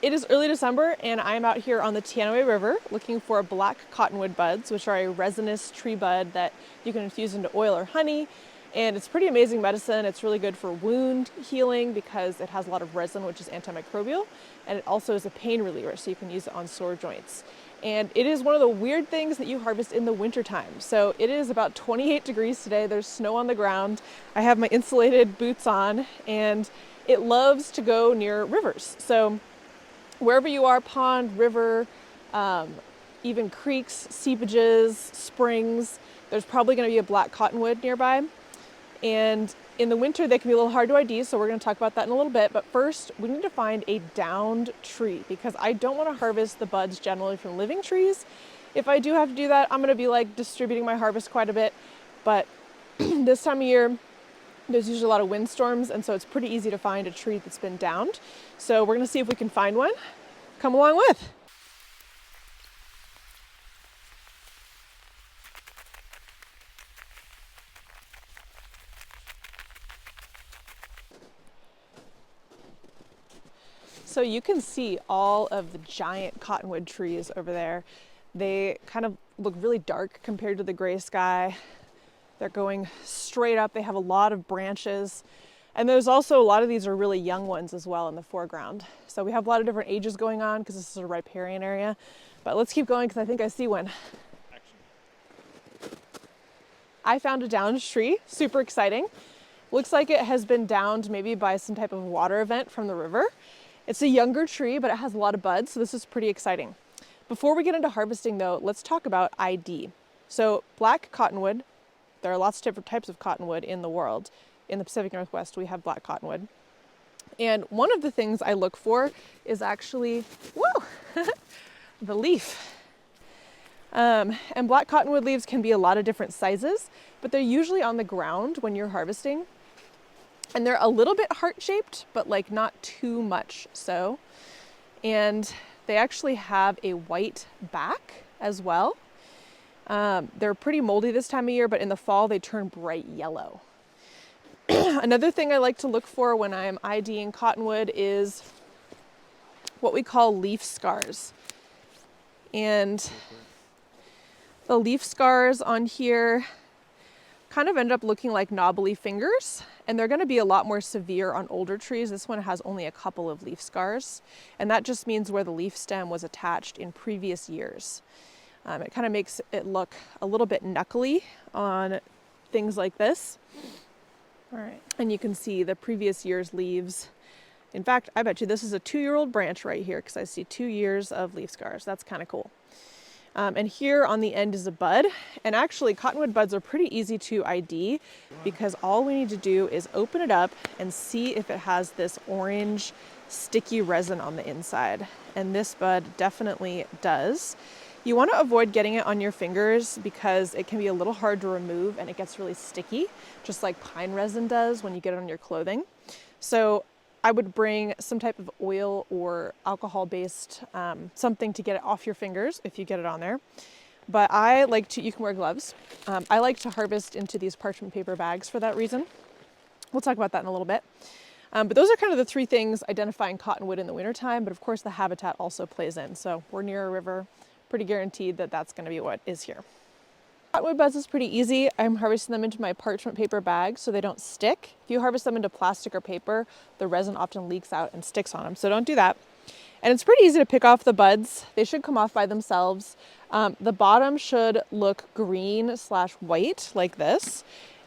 It is early December and I'm out here on the Teanaway River looking for black cottonwood buds, which are a resinous tree bud that you can infuse into oil or honey. And it's pretty amazing medicine. It's really good for wound healing because it has a lot of resin, which is antimicrobial. And it also is a pain reliever, so you can use it on sore joints. And it is one of the weird things that you harvest in the wintertime. So it is about 28 degrees today. There's snow on the ground. I have my insulated boots on and it loves to go near rivers. So wherever you are, pond, river, even creeks, seepages, springs, there's probably going to be a black cottonwood nearby. And in the winter, they can be a little hard to ID, so we're going to talk about that in a little bit. But first, we need to find a downed tree because I don't want to harvest the buds generally from living trees. If I do have to do that, I'm going to be like distributing my harvest quite a bit. But this time of year, there's usually a lot of windstorms, and so it's pretty easy to find a tree that's been downed. So we're going to see if we can find one. Come along with. So you can see all of the giant cottonwood trees over there. They kind of look really dark compared to the gray sky. They're going straight up. They have a lot of branches. And there's also a lot of these are really young ones as well in the foreground. So we have a lot of different ages going on because this is a riparian area. But let's keep going because I think I see one. I found a downed tree, super exciting. Looks like it has been downed maybe by some type of water event from the river. It's a younger tree, but it has a lot of buds, so this is pretty exciting. Before we get into harvesting though, let's talk about ID. So black cottonwood, there are lots of different types of cottonwood in the world. In the Pacific Northwest, we have black cottonwood. And one of the things I look for is actually, the leaf. And black cottonwood leaves can be a lot of different sizes, but they're usually on the ground when you're harvesting. And they're a little bit heart-shaped, but like not too much so. And they actually have a white back as well. They're pretty moldy this time of year, but in the fall they turn bright yellow. Another thing I like to look for when I'm IDing cottonwood is what we call leaf scars. And the leaf scars on here kind of end up looking like knobbly fingers, and they're going to be a lot more severe on older trees. This one has only a couple of leaf scars, and that just means where the leaf stem was attached in previous years. It kind of makes it look a little bit knuckly on things like this. All right, and you can see the previous year's leaves. In fact, I bet you this is a 2-year-old branch right here because I see 2 years of leaf scars. That's kind of cool. And here on the end is a bud. And actually cottonwood buds are pretty easy to ID because all we need to do is open it up and see if it has this orange sticky resin on the inside. And this bud definitely does. You want to avoid getting it on your fingers because it can be a little hard to remove and it gets really sticky, just like pine resin does when you get it on your clothing. So I would bring some type of oil or alcohol-based something to get it off your fingers if you get it on there. But I like to, you can wear gloves. I like to harvest into these parchment paper bags for that reason. We'll talk about that in a little bit. But those are kind of the 3 things identifying cottonwood in the wintertime, but of course the habitat also plays in. So we're near a river, pretty guaranteed that that's going to be what is here. Cottonwood buds is pretty easy. I'm harvesting them into my parchment paper bag so they don't stick. If you harvest them into plastic or paper, the resin often leaks out and sticks on them, so don't do that. And it's pretty easy to pick off the buds. They should come off by themselves. The bottom should look green/white like this.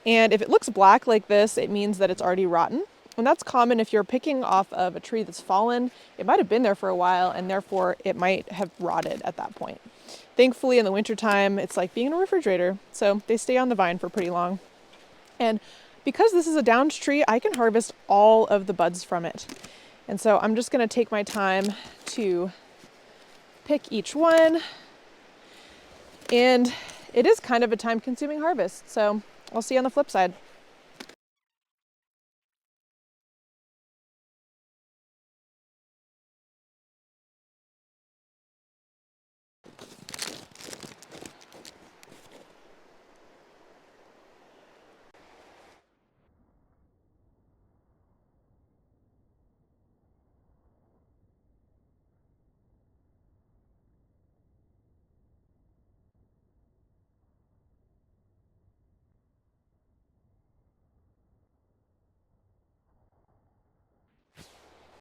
And if it looks black like this, it means that it's already rotten. And that's common if you're picking off of a tree that's fallen. It might have been there for a while and therefore it might have rotted at that point. Thankfully in the wintertime, it's like being in a refrigerator. So they stay on the vine for pretty long. And because this is a downed tree, I can harvest all of the buds from it. And so I'm just going to take my time to pick each one. And it is kind of a time-consuming harvest. So I'll see you on the flip side.